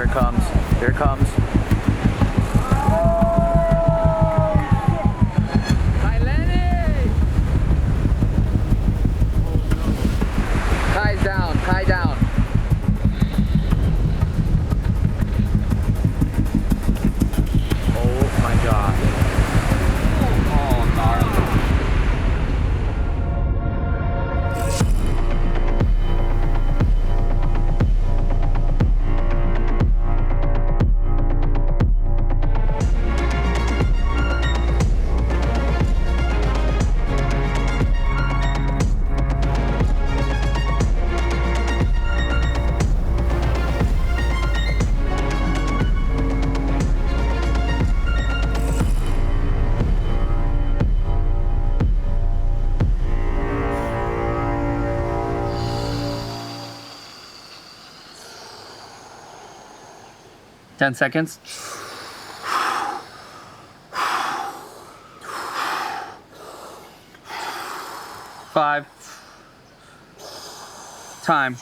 Here it comes. Here it comes. Hi, Lenny! Tie's down. Tie down. Oh my God. Oh, gnarly. 10 seconds. 5. Time.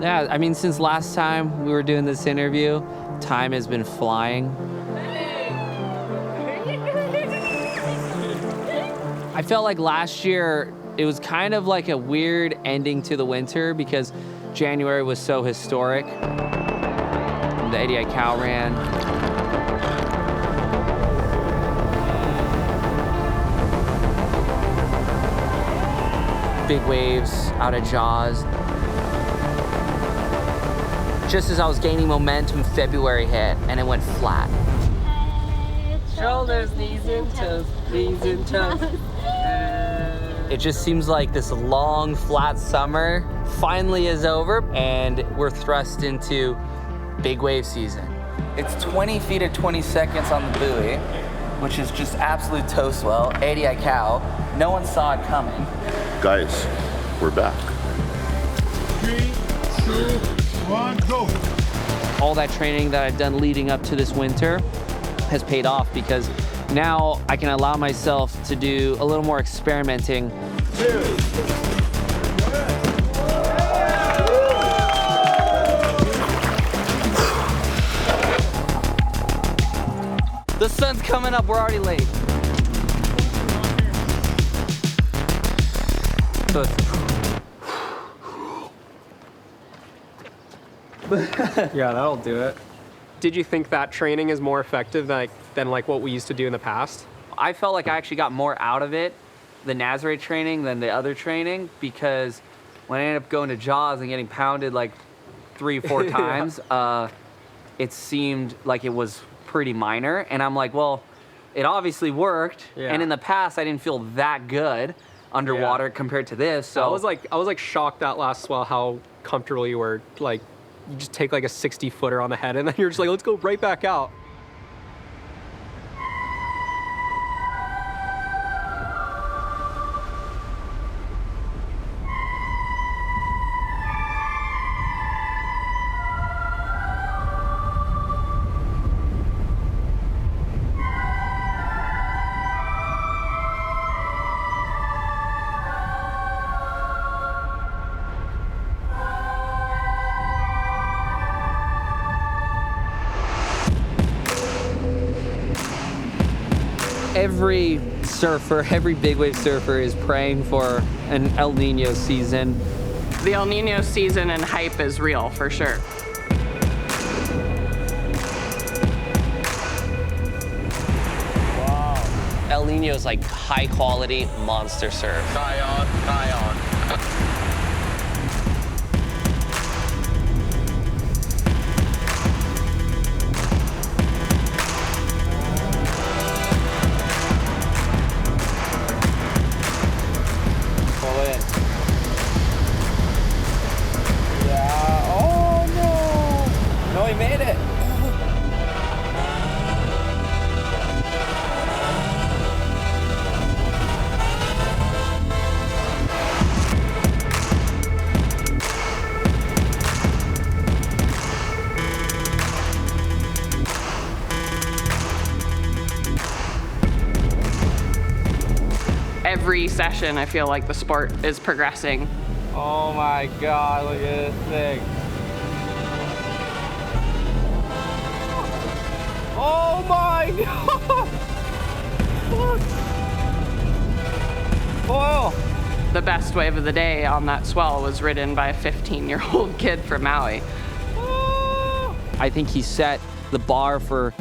Yeah, I mean, since last time we were doing this interview, time has been flying. I felt like last year, it was kind of like a weird ending to the winter because January was so historic. The 80 cow ran. Big waves out of Jaws. Just as I was gaining momentum, February hit and it went flat. Shoulders, knees and toes, knees and toes. It just seems like this long, flat summer finally is over and we're thrust into big wave season. It's 20 feet at 20 seconds on the buoy, which is just absolute toe swell, 80 cow. No one saw it coming. Guys, we're back. 3, 2, 1, go. All that training that I've done leading up to this winter has paid off because now I can allow myself to do a little more experimenting. 2. The sun's coming up, we're already late. So Yeah, that'll do it. Did you think that training is more effective than what we used to do in the past? I felt like I actually got more out of it, the Nazareth training, than the other training, because when I ended up going to Jaws and getting pounded like 3 or 4 times, it seemed like it was pretty minor. And I'm like, well, it obviously worked. Yeah. And in the past, I didn't feel that good underwater compared to this. So I was like shocked that last swell how comfortable you were. Like, you just take like a 60-footer on the head and then you're just like, let's go right back out. every surfer, every big wave surfer is praying for an El Niño season. The El Niño season and hype is real, for sure. Wow. El Niño is like high quality monster surf. Tie on, tie on. every session, I feel like the sport is progressing. Oh my God, look at this thing. Oh my God! Whoa! The best wave of the day on that swell was ridden by a 15-year-old kid from Maui. I think he set the bar for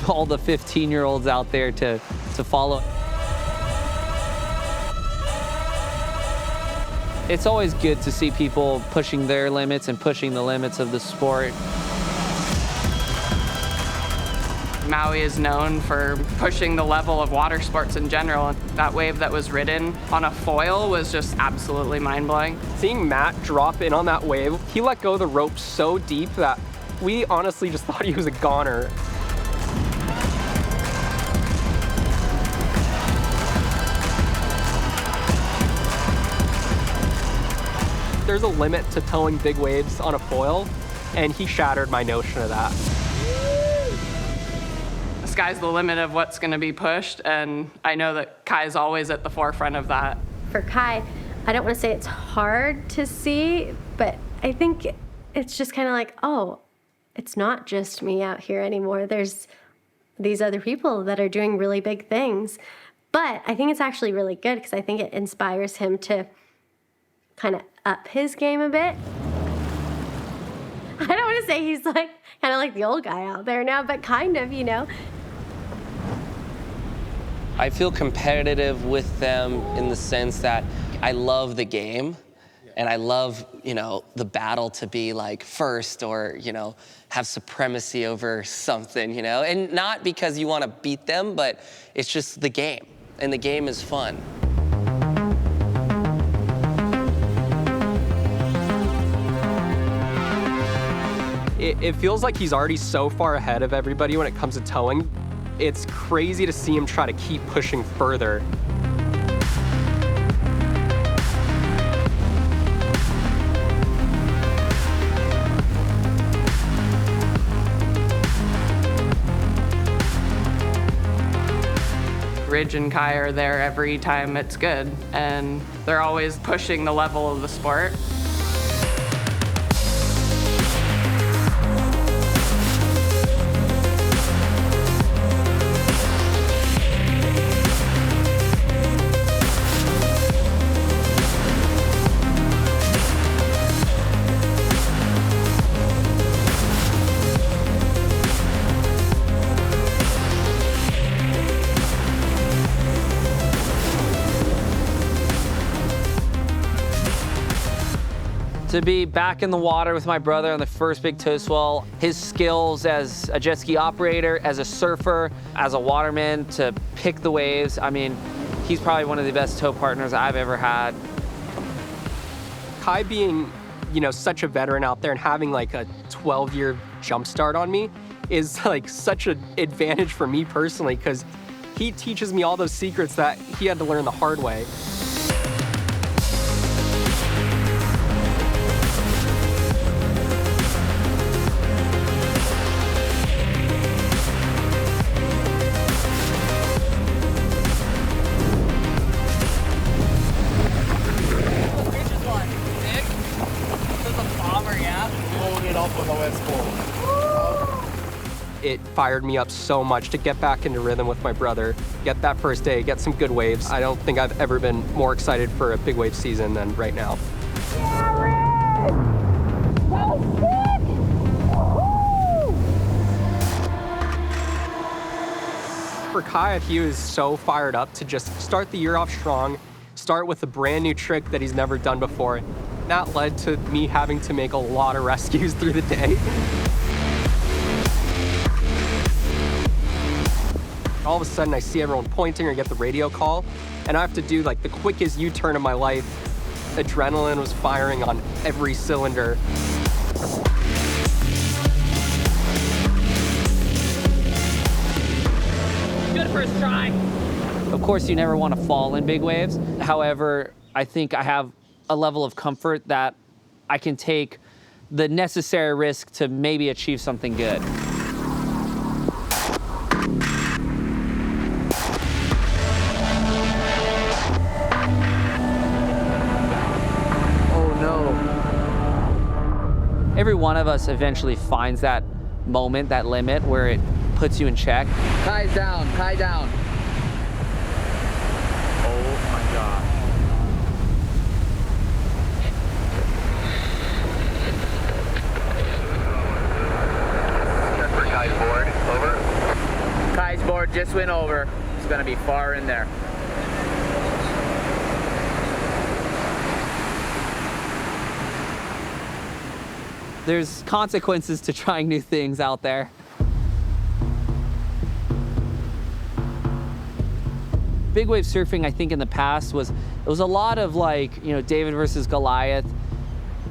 all the 15-year-olds out there to follow. It's always good to see people pushing their limits and pushing the limits of the sport. Maui is known for pushing the level of water sports in general. That wave that was ridden on a foil was just absolutely mind-blowing. Seeing Matt drop in on that wave, he let go of the rope so deep that we honestly just thought he was a goner. There's a limit to towing big waves on a foil, and he shattered my notion of that. The sky's the limit of what's going to be pushed, and I know that Kai's always at the forefront of that. For Kai, I don't want to say it's hard to see, but I think it's just kind of like, oh, it's not just me out here anymore. There's these other people that are doing really big things. But I think it's actually really good because I think it inspires him to kind of up his game a bit. I don't want to say he's like kind of like the old guy out there now, but kind of, you know. I feel competitive with them in the sense that I love the game and I love, you know, the battle to be like first or, you know, have supremacy over something, you know, and not because you want to beat them, but it's just the game and the game is fun. It feels like he's already so far ahead of everybody when it comes to towing. It's crazy to see him try to keep pushing further. Ridge and Kai are there every time it's good, and they're always pushing the level of the sport. To be back in the water with my brother on the first big tow swell, his skills as a jet ski operator, as a surfer, as a waterman, to pick the waves, I mean, he's probably one of the best tow partners I've ever had. Kai being, you know, such a veteran out there and having like a 12-year jump start on me is like such an advantage for me personally because he teaches me all those secrets that he had to learn the hard way. It fired me up so much to get back into rhythm with my brother, get that first day, get some good waves. I don't think I've ever been more excited for a big wave season than right now. For Kai, he was so fired up to just start the year off strong, start with a brand new trick that he's never done before. That led to me having to make a lot of rescues through the day. All of a sudden, I see everyone pointing or get the radio call, and I have to do like the quickest U-turn of my life. Adrenaline was firing on every cylinder. Good first try. Of course, you never want to fall in big waves. However, I think I have a level of comfort that I can take the necessary risk to maybe achieve something good. Every one of us eventually finds that moment, that limit where it puts you in check. Tie's down, tie down. Oh my God. Kai's board, over. Kai's board just went over. It's gonna be far in there. There's consequences to trying new things out there. Big wave surfing, I think in the past it was a lot of like, you know, David versus Goliath.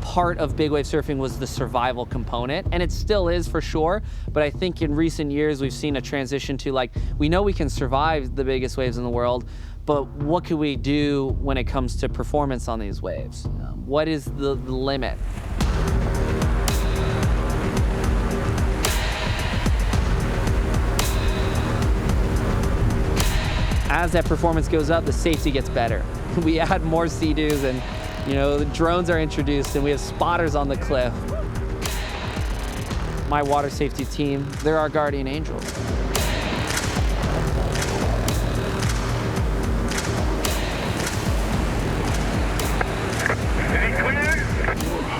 Part of big wave surfing was the survival component, and it still is for sure, but I think in recent years we've seen a transition to like, we know we can survive the biggest waves in the world, but what can we do when it comes to performance on these waves? What is the limit? As that performance goes up, the safety gets better. We add more Sea-Doos and, you know, the drones are introduced and we have spotters on the cliff. My water safety team, they're our guardian angels.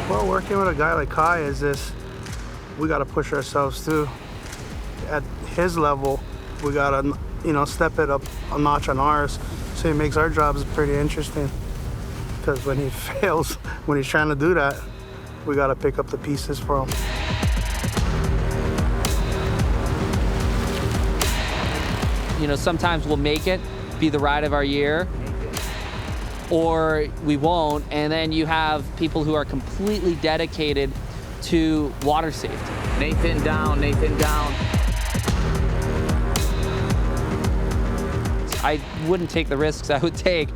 Well, working with a guy like Kai is this, we gotta push ourselves too. At his level, we gotta, you know, step it up a notch on ours. So it makes our jobs pretty interesting. Because when he fails, when he's trying to do that, we gotta pick up the pieces for him. You know, sometimes we'll make it, be the ride of our year, or we won't, and then you have people who are completely dedicated to water safety. Nathan down, Nathan down. I wouldn't take the risks I would take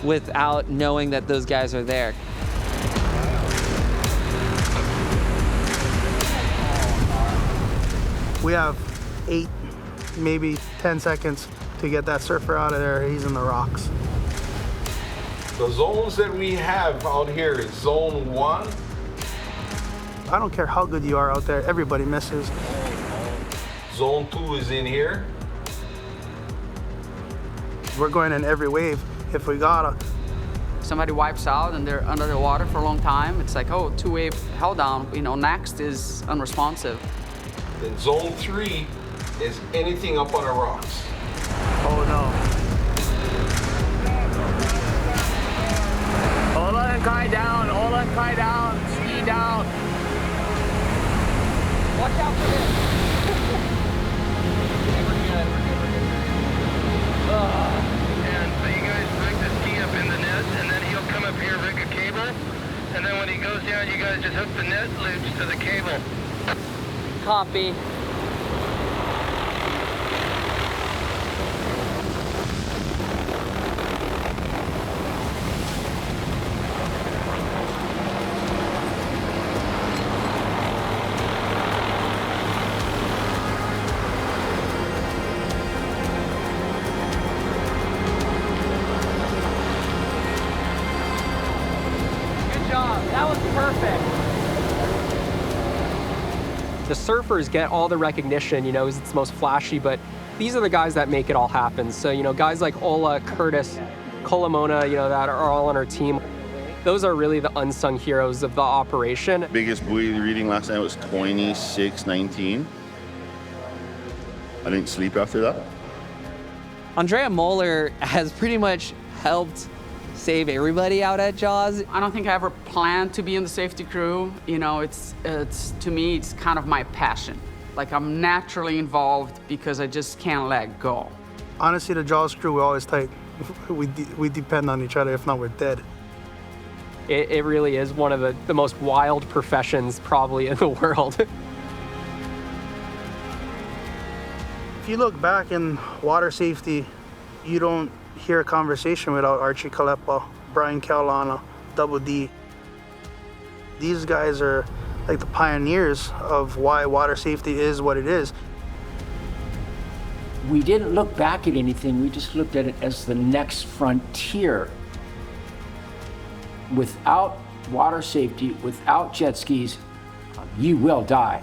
without knowing that those guys are there. We have 8, maybe 10 seconds to get that surfer out of there. He's in the rocks. The zones that we have out here is zone 1. I don't care how good you are out there, everybody misses. Zone 2 is in here. We're going in every wave if we gotta. Somebody wipes out and they're under the water for a long time. It's like, oh, 2-wave held down. You know, next is unresponsive. Then zone 3 is anything up on the rocks. Oh no. Ola and Kai down, Ola and Kai down, ski down. Watch out for this. And so you guys rig the ski up in the net, and then he'll come up here, rig a cable, and then when he goes down, you guys just hook the net loops to the cable. Copy. That was perfect. The surfers get all the recognition, you know, it's most flashy, but these are the guys that make it all happen. So, you know, guys like Ola, Curtis, Kolamona, you know, that are all on our team. Those are really the unsung heroes of the operation. Biggest buoy reading last night was 26.19. I didn't sleep after that. Andrea Moeller has pretty much helped save everybody out at Jaws. I don't think I ever planned to be in the safety crew. You know, it's to me, it's kind of my passion. Like, I'm naturally involved because I just can't let go. Honestly, the Jaws crew, we're always tight. We depend on each other, if not, we're dead. It really is one of the most wild professions probably in the world. If you look back in water safety, you don't hear a conversation without Archie Kalepa, Brian Kaulana, Double D. These guys are like the pioneers of why water safety is what it is. We didn't look back at anything, we just looked at it as the next frontier. Without water safety, without jet skis, you will die.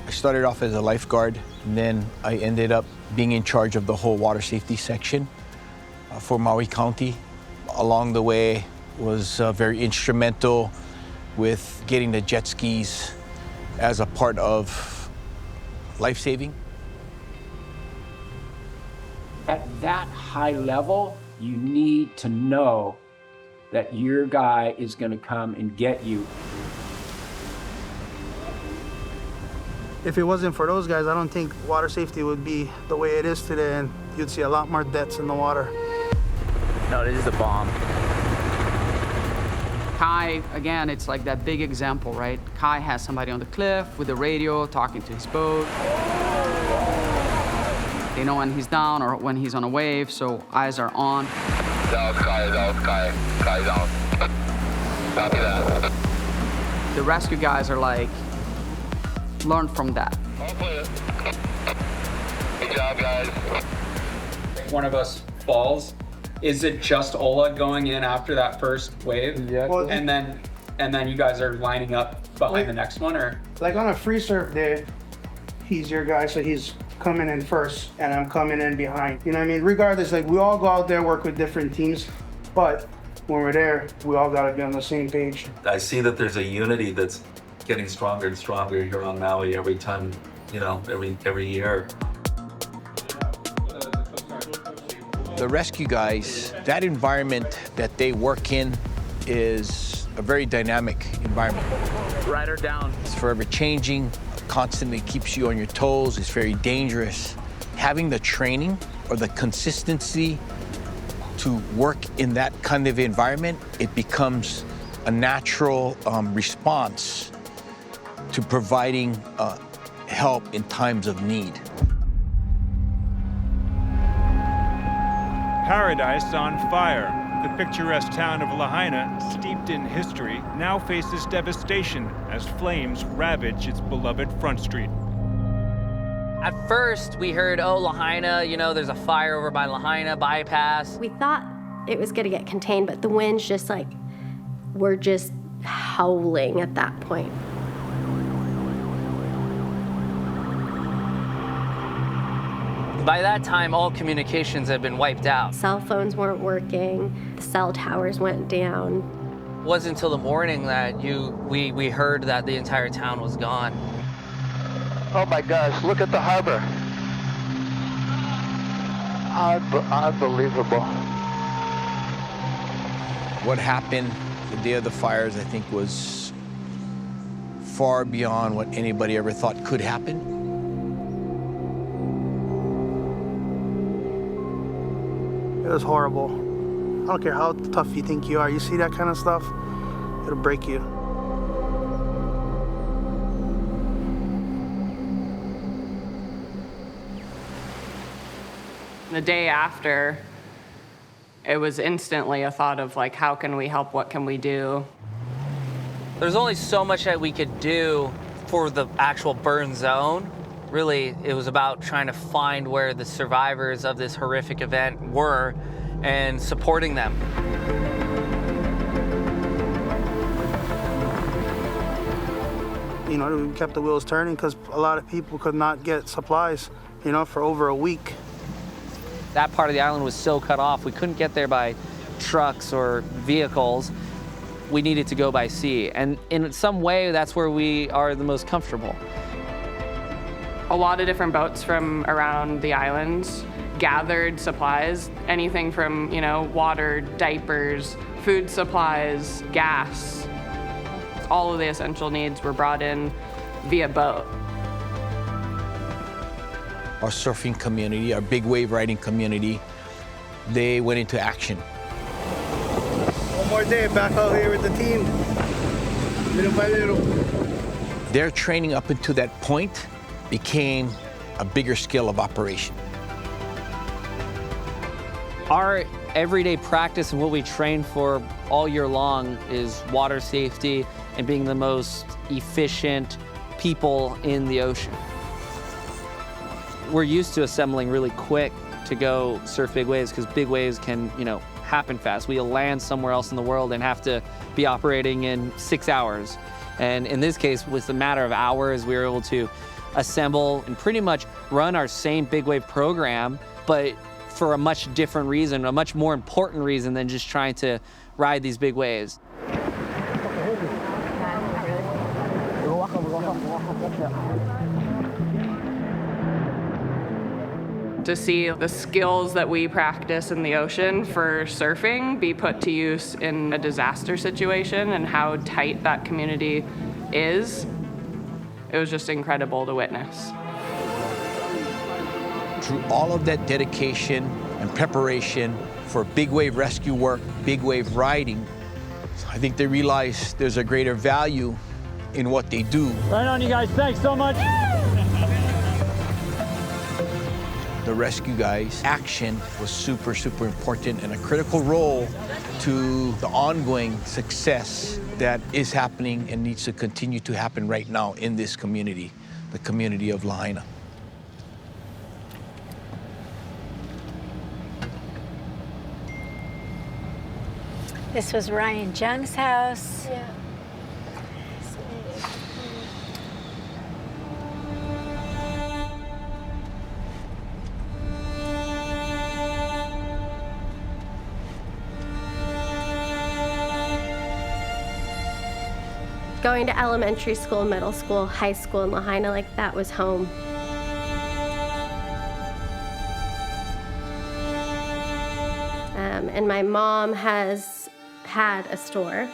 I started off as a lifeguard, and then I ended up being in charge of the whole water safety section for Maui County. Along the way, was very instrumental with getting the jet skis as a part of life-saving. At that high level, you need to know that your guy is going to come and get you. If it wasn't for those guys, I don't think water safety would be the way it is today, and you'd see a lot more deaths in the water. No, this is a bomb. Kai, again, it's like that big example, right? Kai has somebody on the cliff with a radio talking to his boat. They know when he's down or when he's on a wave, so eyes are on. Down, Kai, Kai down. Copy that. The rescue guys are like, learn from that. All clear. Good job, guys. One of us falls. Is it just Ola going in after that first wave? Yeah. Well, and then you guys are lining up behind the next one, or? Like on a free surf day, he's your guy, so he's coming in first, and I'm coming in behind. You know what I mean? Regardless, like we all go out there, work with different teams, but when we're there, we all gotta be on the same page. I see that there's a unity that's getting stronger and stronger here on Maui every time, you know, every year. The rescue guys, that environment that they work in is a very dynamic environment. Ride her down. It's forever changing, constantly keeps you on your toes, it's very dangerous. Having the training or the consistency to work in that kind of environment, it becomes a natural response to providing help in times of need. Paradise on fire. The picturesque town of Lahaina, steeped in history, now faces devastation as flames ravage its beloved Front Street. At first, we heard, oh, Lahaina, you know, there's a fire over by Lahaina bypass. We thought it was gonna get contained, but the winds just like, were just howling at that point. By that time, all communications had been wiped out. Cell phones weren't working, the cell towers went down. It wasn't until the morning that we heard that the entire town was gone. Oh my gosh, look at the harbor. Unbelievable. What happened the day of the fires, I think, was far beyond what anybody ever thought could happen. It was horrible. I don't care how tough you think you are. You see that kind of stuff, it'll break you. The day after, it was instantly a thought of like, how can we help? What can we do? There's only so much that we could do for the actual burn zone. Really, it was about trying to find where the survivors of this horrific event were and supporting them. You know, we kept the wheels turning because a lot of people could not get supplies, you know, for over a week. That part of the island was so cut off, we couldn't get there by trucks or vehicles. We needed to go by sea. And in some way, that's where we are the most comfortable. A lot of different boats from around the islands gathered supplies, anything from, you know, water, diapers, food supplies, gas. All of the essential needs were brought in via boat. Our surfing community, our big wave riding community, they went into action. One more day back out here with the team, little by little. Their training up until that point became a bigger scale of operation. Our everyday practice and what we train for all year long is water safety and being the most efficient people in the ocean. We're used to assembling really quick to go surf big waves because big waves can, you know, happen fast. We'll land somewhere else in the world and have to be operating in 6 hours. And in this case, with a matter of hours, we were able to assemble and pretty much run our same big wave program, but for a much different reason, a much more important reason than just trying to ride these big waves. To see the skills that we practice in the ocean for surfing be put to use in a disaster situation and how tight that community is, it was just incredible to witness. Through all of that dedication and preparation for big wave rescue work, big wave riding, I think they realize there's a greater value in what they do. Right on, you guys. Thanks so much. The rescue guys' action was super, super important and a critical role to the ongoing success that is happening and needs to continue to happen right now in this community, the community of Lahaina. This was Ryan Jung's house. Yeah. Going to elementary school, middle school, high school in Lahaina, like that was home. And my mom has had a store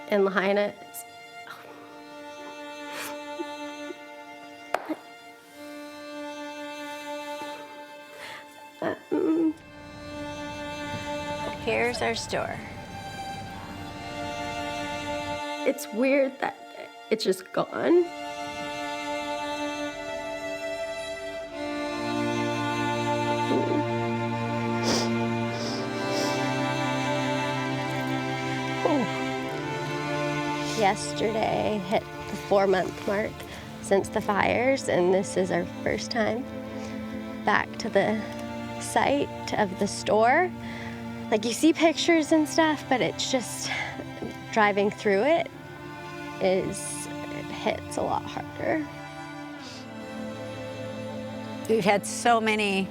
in Lahaina. Here's our store. It's weird that it's just gone. Yesterday hit the 4-month mark since the fires, and this is our first time back to the site of the store. Like, you see pictures and stuff, but it's just driving through it hits a lot harder. We've had so many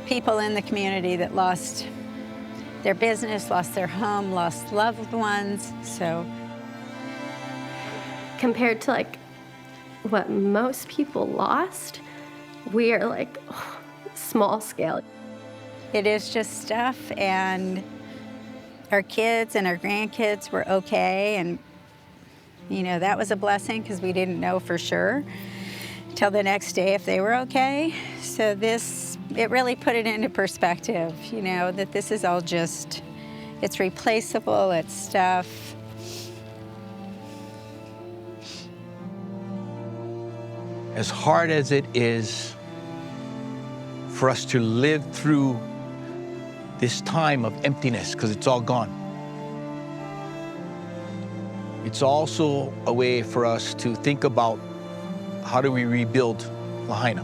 people in the community that lost their business, lost their home, lost loved ones, so. Compared to like what most people lost, we are like small scale. It is just stuff, and our kids and our grandkids were okay, and you know, that was a blessing because we didn't know for sure till the next day if they were okay. So it really put it into perspective, you know, that this is all just, it's replaceable, it's stuff. As hard as it is for us to live through this time of emptiness, because it's all gone, it's also a way for us to think about how do we rebuild Lahaina.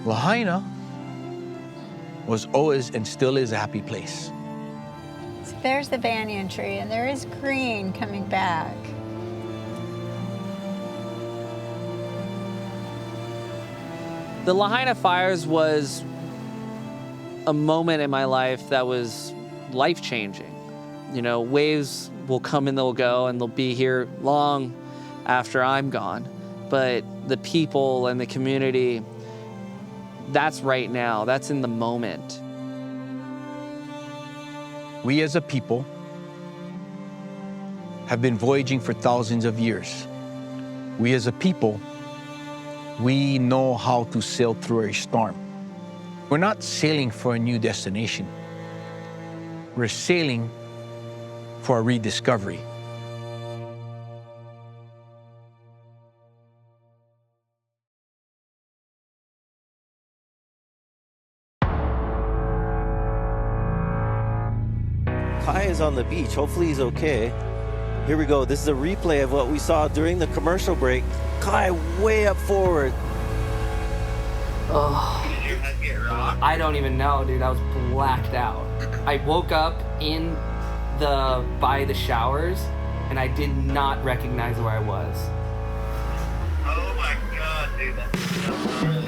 Lahaina was always and still is a happy place. So there's the banyan tree, and there is green coming back. The Lahaina fires was a moment in my life that was life-changing. You know, waves will come and they'll go, and they'll be here long after I'm gone. But the people and the community, that's right now, that's in the moment. We as a people have been voyaging for thousands of years. We as a people, we know how to sail through a storm. We're not sailing for a new destination. We're sailing for a rediscovery. Kai is on the beach. Hopefully he's okay. Here we go. This is a replay of what we saw during the commercial break. Kai way up forward. Oh, I don't even know, dude. I was blacked out. I woke up in by the showers, and I did not recognize where I was. Oh my god, dude, that's so good.